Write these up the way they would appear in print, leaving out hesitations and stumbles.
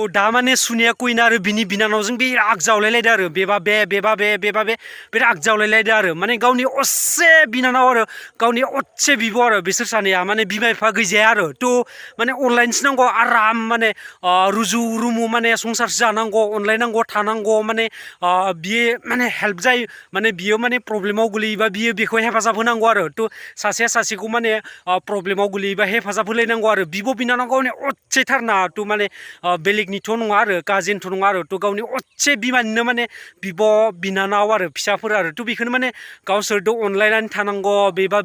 दा माने सुनाया कुइन आरो बिनि बिनानावजों बिराद जावलायलायदो आरो बेबा बे बिराद जावलायलायदो आरो माने गावनि असे बिनानाव आरो गावनि असे बिब' आरो बिसोर सानैया माने बिमा बिफा गैजाया आरो माने अनलाइनसो नांगौ आराम माने रुजु रुमु माने संसार जानांगौ अनलायनांगौ थानांगौ माने बियो माने हेल्प जायो माने बियो माने प्रब्लेमाव गोलैयोबा बियो बेखौ हेफाजाब होनांगौ आरो सासेया सासेखौ माने प्रब्लेमाव गोलैयोबा हेफाजाब होलायनांगौ आरो बिब' बिनानाव गावनि असेथारना माने बेलेगनिथ' नङा आरो गाजेनथ' नङा आरो गावनि असे बिमानिनो माने बिब' बिनानाव आरो फिसाफोर आरो बेखौनो माने गावसोरथ' अनलायनानै थानांगौ बेबा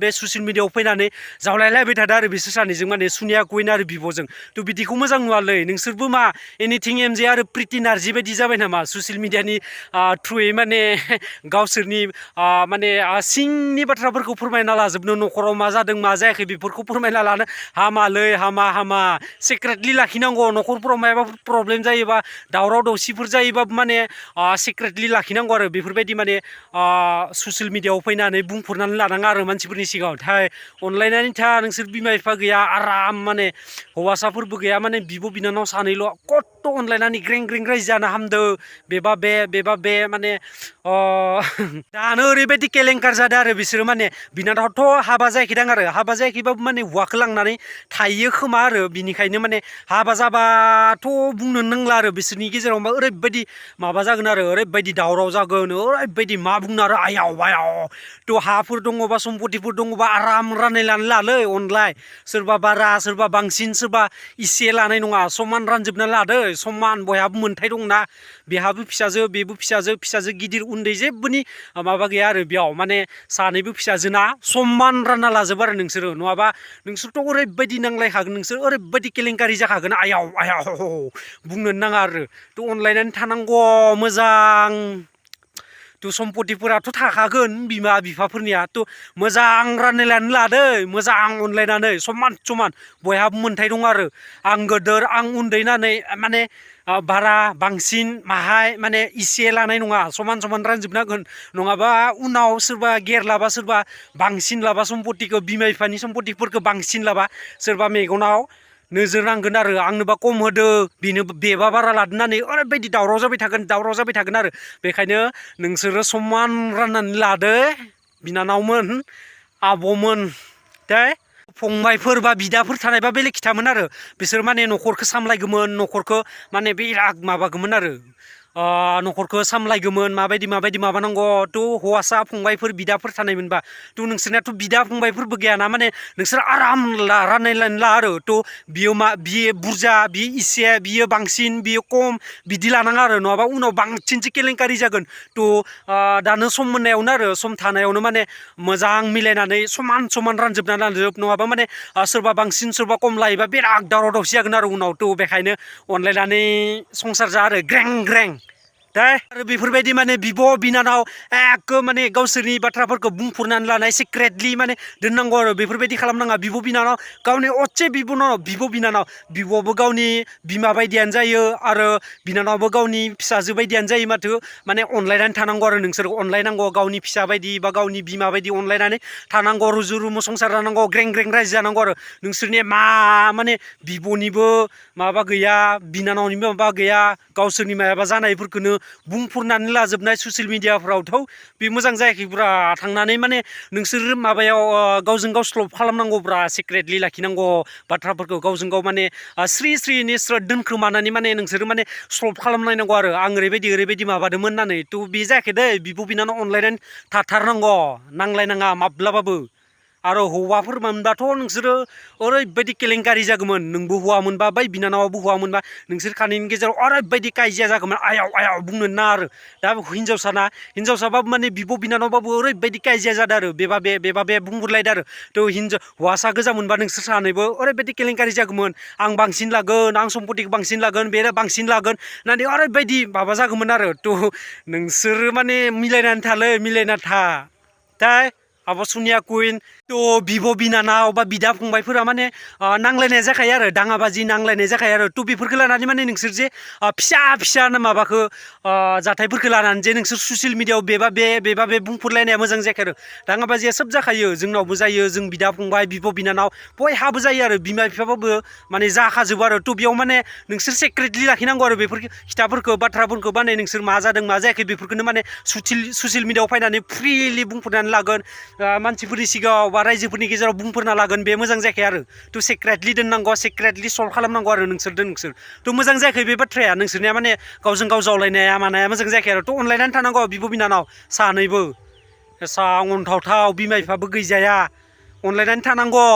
बे ससियेल मिडियाआव फैनानै जावलायलायबाय थादों आरो बिसोर सानैजों माने सुनिया कुइन आरो बिब'जों बिदिखौ मोजां नुवालै नोंसोरबो मा एनिथिं एमजे आरो प्रिति नार्जि बायदि जाबाय नामा ससियेल मिडियानि थ्रुयै माने गावसोरनि माने सिंनि बाथ्राफोरखौ फोरमायना लाजोबनो न'खराव मा जादों मा जायाखै बेफोरखौ फोरमायना लानो हामालै हामा सिक्रेटलि लाखिनांगौ न'खरफोराव मायाबाफोर प्रब्लेम जायोबा दावराव दावसिफोर जायोबा माने सिक्रेटलि लाखिनांगौ आरो बेफोरबायदि माने ससियेल मिडियाआव फैनानै बुंफोरनानै लानाङा आरो मानसिफोरनि सिगाङाव अनलायनानै था नोंसोर बिमा बिफा गैया आराम माने हौवासाफोरबो गैया माने बिब' बिनानाव सानैल' खथ' अनलायनानै ग्रें रायजो जानो हामदो बेबा बे माने दानो ओरैबायदि केलेंकार जादों आरो बिसोरो माने बिनानावथ' हाबा जायाखैदां आरो हाबा जायाखैबाबो माने हौवाखौ लांनानै थायो खोमा आरो बिनिखायनो माने हाबा जाबाथ' बुंनो नांला आरो बिसोरनि गेजेराव ओरैबायदि माबा जागोन आरो ओरैबायदि दावराव जागोन ओरैबायदि मा बुंनो आरो आयाव हाफोर दङबा सम्पतिफोर दङबा आराम रानलायनानै लालै अनलाय सोरबा बारा सोरबा बांसिन सोरबा इसे लानाय नङा समान रानजोबना लादो समान बयहाबो मोनथाय दंना बेहाबो फिसाजो बेबो फिसाजो गिदिर उन्दै जेबोनि माबा गैया आरो बेयाव माने सानैबो फिसाजोना समान रानना लाजोबो आरो नोंसोरो नङाबा नोंसोरथ' ओरैबायदि नांलायखागोन नोंसोर ओरैबायदि केलेंकारि जाखागोन आयाव बुंनो नाङा आरो अनलायनानै थानांगौ मोजां सम्पतिफोराथ' थाखागोन बिमा बिफाफोरनिया मोजां रानलायनानै लादो मोजां अनलायनानै समान बयहाबो मोनथाय दं आरो आं गोदोर आं उन्दै होननानै माने बारा बांसिन माहाय माने इसे लानाय नङा समान रानजोबनांगोन नङाबा उनाव सोरबा गेरलाबा सोरबा बांसिन लाबा सम्पतिखौ बिमा बिफानि सम्पतिफोरखौ बांसिन लाबा सोरबा मेगनाव नोजोर नांगोन आरो आंनोबा खम होदो बेबा बारा लादो होननानै ओरैबायदि दावराव जाबाय थागोन आरो बेखायनो नोंसोरो समान राननानै लादो बिनानावमोन आब'मोन फंबायफोर बा बिदाफोर थानायबा बेलेग खिथामोन आरो बिसोर माने न'खरखौ सामलायगौमोन न'खरखौ माने बिराद माबागौमोन आरो न'खरखौ सामलायगौमोन माबायदि माबानांगौ हौवासा फंबायफोर बिदाफोर थानायमोनबा नोंसोरनियाथ' बिदा फंबायफोरबो गैयाना माने नोंसोर आराम रानलायनानै ला आरो बियो बुरजा बियो इसे बियो बांसिन बियो खम बिदि लानाङा आरो नङाबा उनाव बांसिनसो केलेंकारि जागोन दानो सम मोननायावनो आरो सम थानायावनो माने मोजां मिलायनानै समान रानजोबना लाजोब नङाबा माने सोरबा बांसिन सोरबा खम लायोबा बिराद दावराव दावसि जागोन आरो उनाव बेखायनो अनलायनानै संसार जा आरो ग्रें आरो बेफोरबायदि माने बिब' बिनानाव माने गावसोरनि बाथ्राफोरखौ बुंफोरनानै लानाय सिक्रेटलि माने दोननांगौ आरो बेफोरबायदि खालामनाङा बिब' बिनानाव गावनि असे बिब' बिनानाव बिब'आबो गावनि बिमा बायदियानो जायो आरो बिनानावबो गावनि फिसाजो बायदियानो जायो माथो माने अनलायनानै थानांगौ आरो नोंसोर अनलायनांगौ गावनि फिसा बायदि बा गावनि बिमा बायदि अनलायनानै थानांगौ रुजु रुमु संसार जानांगौ ग्रें रायजो जानांगौ आरो नोंसोरनिया माने बिब'निबो माबा गैया बिनानावनिबो माबा गैया गावसोरनि मायाबा जानायफोरखौनो बुंफोरनानै लाजोबनाय ससियेल मिडियाफ्रावथ' बे मोजां जायाखैब्रा थांनानै माने नोंसोर माबायाव गावजों गाव स्लभ खालामनांगौब्रा सिक्रेटलि लाखिनांगौ बाथ्राफोरखौ गावजों गाव माने स्रि निस्रत दोनखोमानानै माने नोंसोरो माने सल्भ खालामनांगौ आरो आं ओरैबायदि माबादोंमोन होननानै बे जायाखै दै बिब' बिनानाव अनलायनानै थाथारनांगौ नांलायनाङा माब्लाबाबो आरो हौवाफोर मोनबाथ' नोंसोरो ओरैबायदि केलेंकारि जागौमोन नोंबो हौवा मोनबा बै बिनानावाबो हौवा मोनबा नोंसोर खानैनि गेजेराव ओरैबायदि काजिया जागौमोन आयाव बुंनो नाङा आरो दा हिनजावसाबाबो माने बिब' बिनानावबाबो ओरैबायदि काजिया जादों आरो बेबा बे बुंहरलायदों आरो हौवासा गोजा मोनबा नोंसोर सानैबो ओरैबायदि केलेंकारि जागौमोन आं बांसिन लागोन आं सम्पतिखौ बांसिन लागोन बे बांसिन लागोन होननानै ओरैबायदि माबा जागौमोन आरो नोंसोरो माने मिलायनानै था आब' सनिया कुइन थ' बिब' बिनानाव बा बिदा फंबायफोरा माने नांलायनाय जाखायो आरो दाङाबाजि नांलायनाय जाखायो आरो थ' बेफोरखौ लानानै माने नोंसोर जे फिसा फिसा माबाखौ जाथायफोरखौ लानानै जे नोंसोर ससियेल मिडियाआव बेबा बे बुंफोरलायनाया मोजां जायाखै आरो दाङाबाजिया सोब जाखायो जोंनावबो जायो जों बिदा फंबाय बिब' बिनानाव बयहाबो जायो आरो बिमा बिफाबाबो माने जाखाजोबो आरो थ' बेयाव माने नोंसोर सिक्रेटलि लाखिनांगौ आरो बेफोर खोथाफोरखौ बाथ्राफोरखौ माने नोंसोर मा जादों मा जायाखै बेफोरखौनो माने ससियेल मिडियाआव फैनानै फ्रिलि बुंफोरनानै लागोन मानसिफोरनि सिगाङाव बा रायजोफोरनि गेजेराव बुंफोरना लागोन बे मोजां जायाखै आरो थ' सिक्रेटलि दोननांगौ सिक्रेटलि सल्भ खालामनांगौ आरो नोंसोर थ' मोजां जायाखै बे बाथ्राया नोंसोरनिया माने गावजों गाव जावलायनाया मानाया मोजां जायाखै आरो थ' अनलायनानै थानांगौ बिब' बिनानाव सानैबो एसां अनथावथाव बिमा बिफाबो गैजाया अनलायनानै थानांगौ